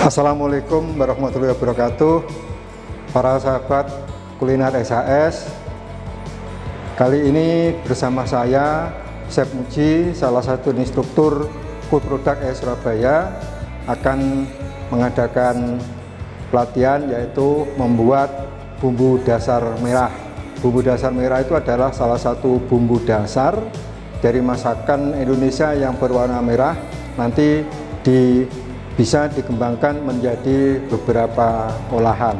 Assalamualaikum warahmatullahi wabarakatuh. Para sahabat kuliner SHS, kali ini bersama saya Chef Muji, salah satu instruktur Food Product Surabaya, akan mengadakan pelatihan yaitu membuat bumbu dasar merah. Bumbu dasar merah itu adalah salah satu bumbu dasar dari masakan Indonesia yang berwarna merah, nanti bisa dikembangkan menjadi beberapa olahan.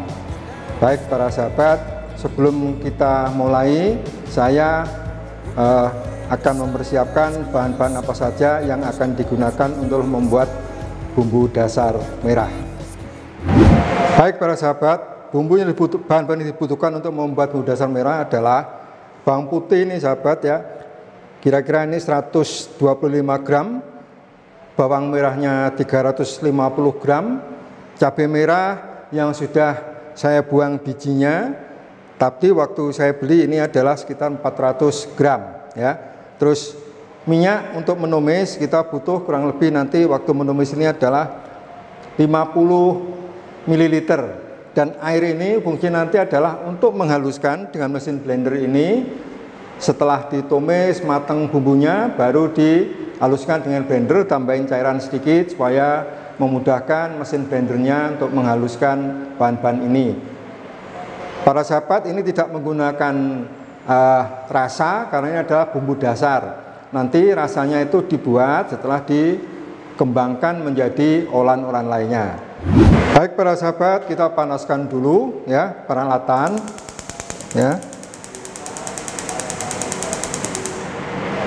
Baik para sahabat, sebelum kita mulai, saya akan mempersiapkan bahan-bahan apa saja yang akan digunakan untuk membuat bumbu dasar merah. Baik para sahabat, bahan-bahan yang dibutuhkan untuk membuat bumbu dasar merah adalah bawang putih ini sahabat ya, kira-kira ini 125 gram, bawang merahnya 350 gram, cabai merah yang sudah saya buang bijinya, tapi waktu saya beli ini adalah sekitar 400 gram ya. Terus minyak untuk menumis kita butuh kurang lebih nanti waktu menumis ini adalah 50 ml, dan air ini fungsi nanti adalah untuk menghaluskan dengan mesin blender ini. Setelah ditumis matang bumbunya, baru dihaluskan dengan blender, tambahin cairan sedikit supaya memudahkan mesin blendernya untuk menghaluskan bahan-bahan ini. Para sahabat, ini tidak menggunakan rasa karena ini adalah bumbu dasar. Nanti rasanya itu dibuat setelah dikembangkan menjadi olahan-olahan lainnya. Baik para sahabat, kita panaskan dulu ya peralatan ya.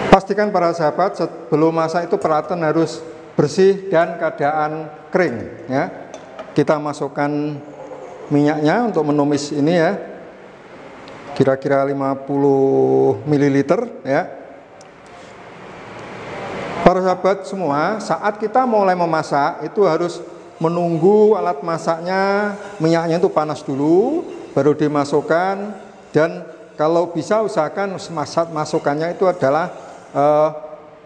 Pastikan para sahabat sebelum masak itu peralatan harus bersih dan keadaan kering ya. Kita masukkan minyaknya untuk menumis ini ya, kira-kira 50 ml ya. Para sahabat semua, saat kita mulai memasak itu harus menunggu alat masaknya, minyaknya itu panas dulu, baru dimasukkan. Dan kalau bisa usahakan masukannya itu adalah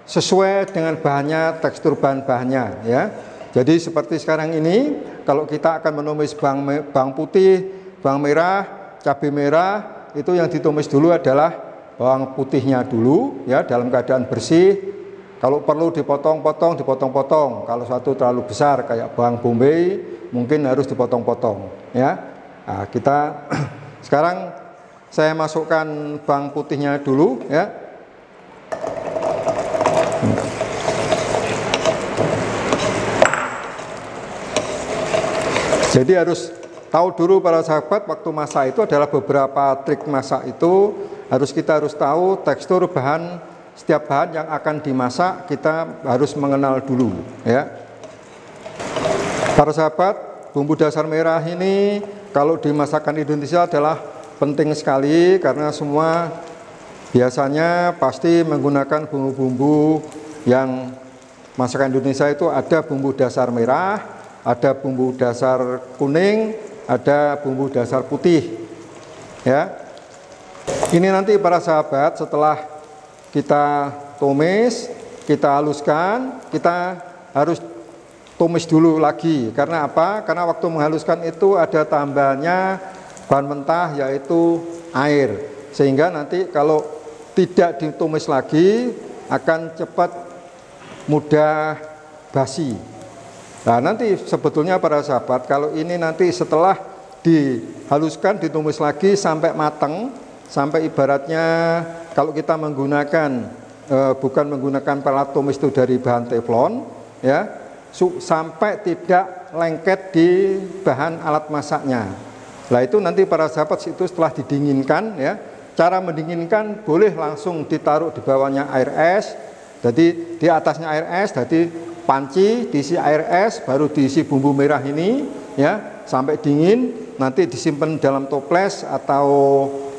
sesuai dengan bahannya, tekstur bahan-bahannya ya. Jadi seperti sekarang ini, kalau kita akan menumis bawang putih, bawang merah, cabai merah, itu yang ditumis dulu adalah bawang putihnya dulu ya, dalam keadaan bersih. Kalau perlu dipotong-potong, kalau satu terlalu besar kayak bawang bombay mungkin harus dipotong-potong ya. Nah, kita sekarang saya masukkan bawang putihnya dulu ya. Jadi harus tahu dulu para sahabat, waktu masak itu adalah beberapa trik masak itu kita harus tahu tekstur bahan, setiap bahan yang akan dimasak kita harus mengenal dulu ya. Para sahabat, bumbu dasar merah ini kalau di masakan Indonesia adalah penting sekali karena semua biasanya pasti menggunakan bumbu-bumbu yang masakan Indonesia itu ada bumbu dasar merah, ada bumbu dasar kuning, ada bumbu dasar putih ya. Ini nanti para sahabat setelah kita tumis, kita haluskan, kita harus tumis dulu lagi. Karena apa? Karena waktu menghaluskan itu ada tambahannya bahan mentah yaitu air, sehingga nanti kalau tidak ditumis lagi akan cepat mudah basi. Nah nanti sebetulnya para sahabat, kalau ini nanti setelah dihaluskan, ditumis lagi sampai matang, sampai ibaratnya kalau kita menggunakan bukan menggunakan pelat tumis itu dari bahan teflon ya, sampai tidak lengket di bahan alat masaknya. Nah itu nanti para sahabat itu setelah didinginkan ya. Cara mendinginkan boleh langsung ditaruh di bawahnya air es, jadi di atasnya air es, jadi panci diisi air es, baru diisi bumbu merah ini ya sampai dingin, nanti disimpan dalam toples atau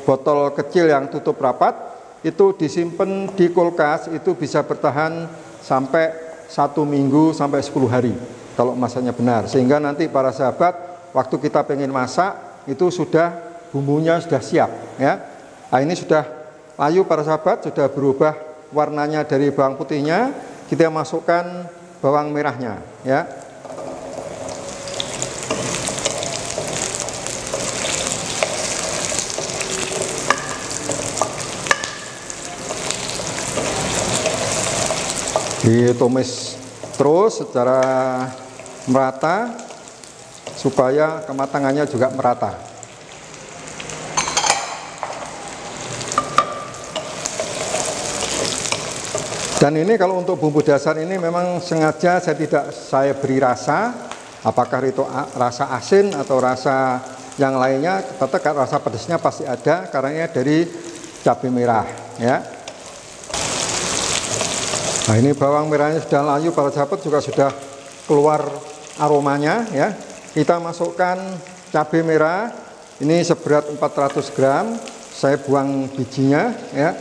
botol kecil yang tutup rapat, itu disimpan di kulkas, itu bisa bertahan sampai 1 minggu sampai 10 hari kalau masaknya benar, sehingga nanti para sahabat waktu kita pengen masak itu sudah bumbunya sudah siap ya. Nah ini sudah layu para sahabat, sudah berubah warnanya dari bawang putihnya, kita masukkan bawang merahnya ya. Ditumis terus secara merata supaya kematangannya juga merata. Dan ini kalau untuk bumbu dasar ini memang sengaja saya beri rasa, apakah itu rasa asin atau rasa yang lainnya, tetap rasa pedasnya pasti ada karena dari cabai merah ya. Nah, ini bawang merahnya sudah layu, para sahabat, juga sudah keluar aromanya ya. Kita masukkan cabai merah, ini seberat 400 gram, saya buang bijinya ya.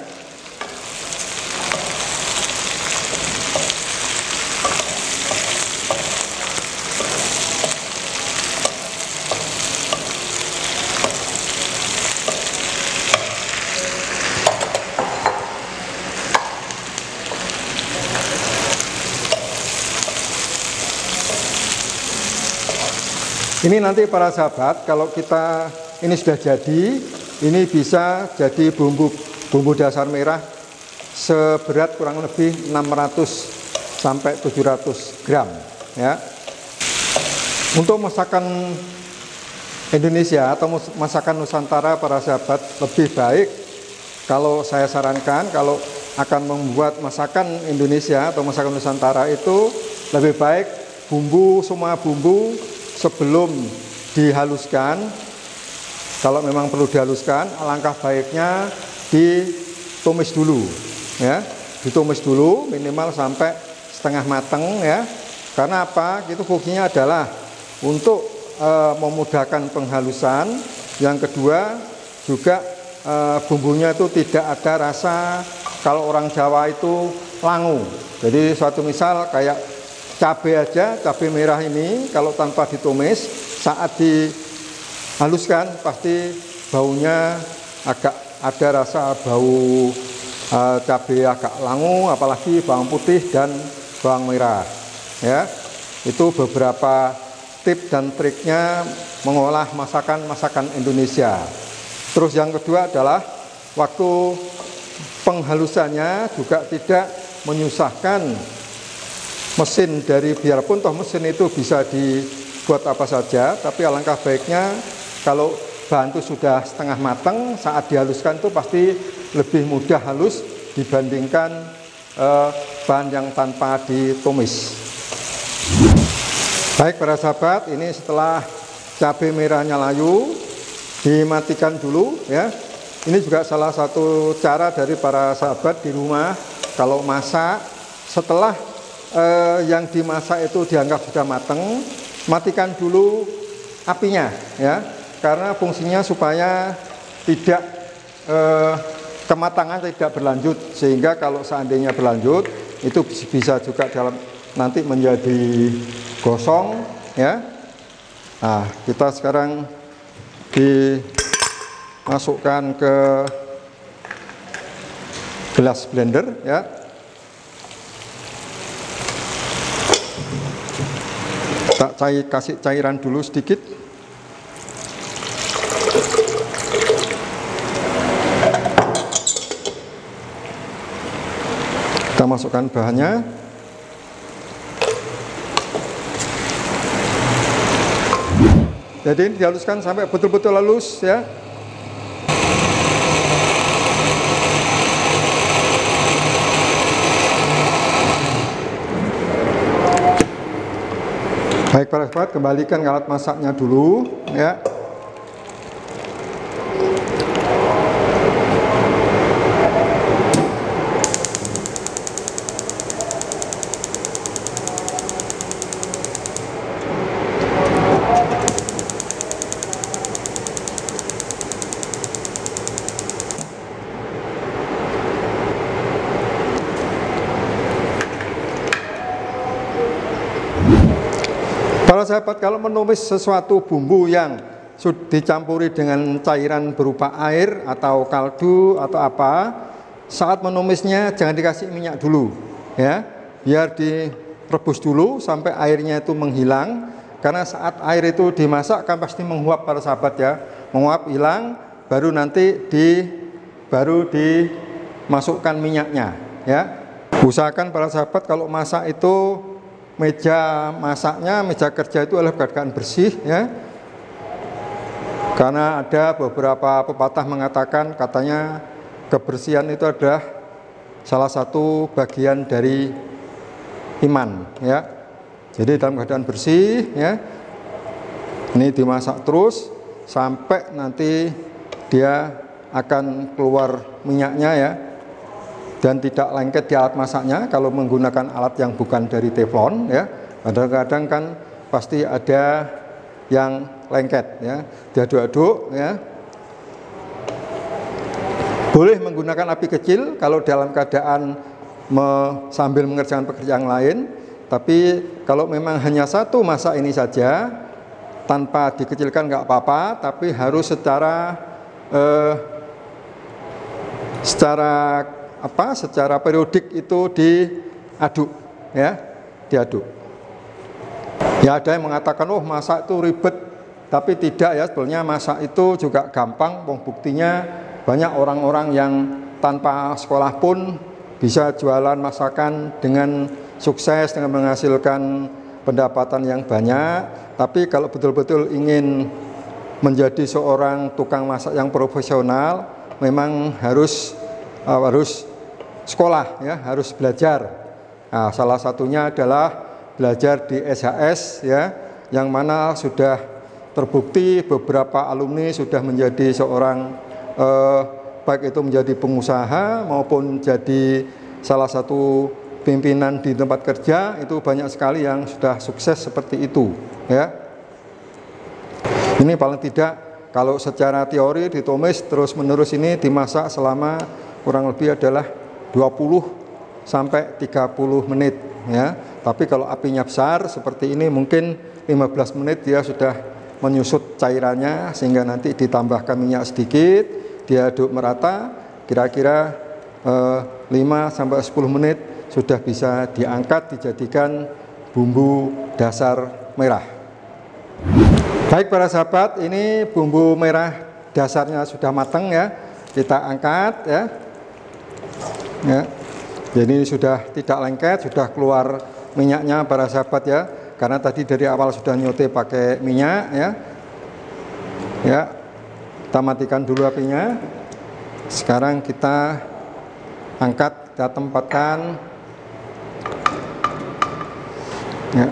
Ini nanti para sahabat, kalau kita ini sudah jadi, ini bisa jadi bumbu dasar merah seberat kurang lebih 600 sampai 700 gram ya. Untuk masakan Indonesia atau masakan Nusantara, para sahabat, lebih baik kalau saya sarankan kalau akan membuat masakan Indonesia atau masakan Nusantara itu lebih baik semua bumbu sebelum dihaluskan, kalau memang perlu dihaluskan, alangkah baiknya ditumis dulu ya, ditumis dulu minimal sampai setengah matang ya. Karena apa? Itu fungsinya adalah untuk memudahkan penghalusan. Yang kedua juga bumbunya itu tidak ada rasa, kalau orang Jawa itu langu. Jadi suatu misal kayak cabai aja, cabai merah ini kalau tanpa ditumis, saat dihaluskan pasti baunya agak ada rasa bau cabai agak langu, apalagi bawang putih dan bawang merah ya. Itu beberapa tip dan triknya mengolah masakan Indonesia. Terus yang kedua adalah waktu penghalusannya juga tidak menyusahkan mesin, biarpun toh mesin itu bisa dibuat apa saja, tapi alangkah baiknya kalau bahan itu sudah setengah matang, saat dihaluskan itu pasti lebih mudah halus dibandingkan bahan yang tanpa ditumis. Baik para sahabat, ini setelah cabai merahnya layu, dimatikan dulu ya. Ini juga salah satu cara dari para sahabat di rumah kalau masak, setelah yang dimasak itu dianggap sudah matang, matikan dulu apinya ya, karena fungsinya supaya tidak kematangan tidak berlanjut, sehingga kalau seandainya berlanjut itu bisa juga nanti menjadi gosong ya. Nah, kita sekarang dimasukkan ke gelas blender ya. Kasih cairan dulu sedikit. Kita masukkan bahannya. Jadi ini dihaluskan sampai betul-betul halus ya. Baik para sahabat, kembalikan alat masaknya dulu ya. Para sahabat, kalau menumis sesuatu bumbu yang dicampuri dengan cairan berupa air atau kaldu atau apa, saat menumisnya jangan dikasih minyak dulu ya, biar direbus dulu sampai airnya itu menghilang, karena saat air itu dimasak kan pasti menguap para sahabat ya, menguap hilang, baru nanti baru dimasukkan minyaknya ya. Usahakan para sahabat kalau masak itu meja masaknya, meja kerja itu adalah keadaan bersih ya. Karena ada beberapa pepatah mengatakan katanya kebersihan itu adalah salah satu bagian dari iman ya. Jadi dalam keadaan bersih ya. Ini dimasak terus sampai nanti dia akan keluar minyaknya ya. Dan tidak lengket di alat masaknya kalau menggunakan alat yang bukan dari teflon ya. Kadang-kadang kan pasti ada yang lengket ya. Diaduk-aduk ya. Boleh menggunakan api kecil kalau dalam keadaan sambil mengerjakan pekerjaan lain. Tapi kalau memang hanya satu masak ini saja tanpa dikecilkan nggak apa-apa, tapi harus secara periodik itu diaduk ya, diaduk. Ya ada yang mengatakan oh masak itu ribet, tapi tidak ya, sebetulnya masak itu juga gampang. Buktinya banyak orang-orang yang tanpa sekolah pun bisa jualan masakan dengan sukses, dengan menghasilkan pendapatan yang banyak. Tapi kalau betul-betul ingin menjadi seorang tukang masak yang profesional, memang harus sekolah ya, harus belajar. Nah, salah satunya adalah belajar di SHS ya, yang mana sudah terbukti beberapa alumni sudah menjadi seorang baik itu menjadi pengusaha maupun jadi salah satu pimpinan di tempat kerja, itu banyak sekali yang sudah sukses seperti itu ya. Ini paling tidak kalau secara teori ditumis terus menerus ini dimasak selama kurang lebih adalah 20 sampai 30 menit ya. Tapi kalau apinya besar seperti ini mungkin 15 menit dia sudah menyusut cairannya, sehingga nanti ditambahkan minyak sedikit, diaduk merata, kira-kira 5 sampai 10 menit sudah bisa diangkat dijadikan bumbu dasar merah. Baik para sahabat, ini bumbu merah dasarnya sudah matang ya. Kita angkat ya. Ya. Jadi sudah tidak lengket, sudah keluar minyaknya para sahabat ya. Karena tadi dari awal sudah nyote pakai minyak ya. Ya. Kita matikan dulu apinya. Sekarang kita angkat, kita tempatkan. Ya.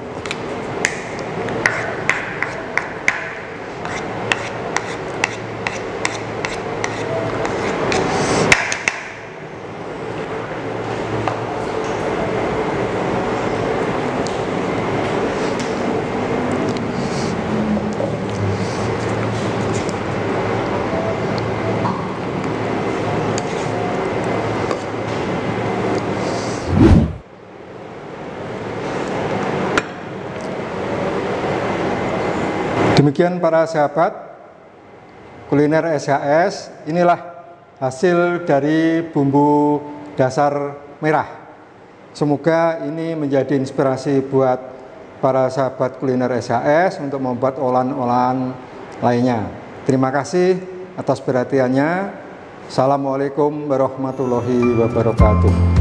Demikian para sahabat, kuliner SHS, inilah hasil dari bumbu dasar merah. Semoga ini menjadi inspirasi buat para sahabat kuliner SHS untuk membuat olahan-olahan lainnya. Terima kasih atas perhatiannya. Assalamualaikum warahmatullahi wabarakatuh.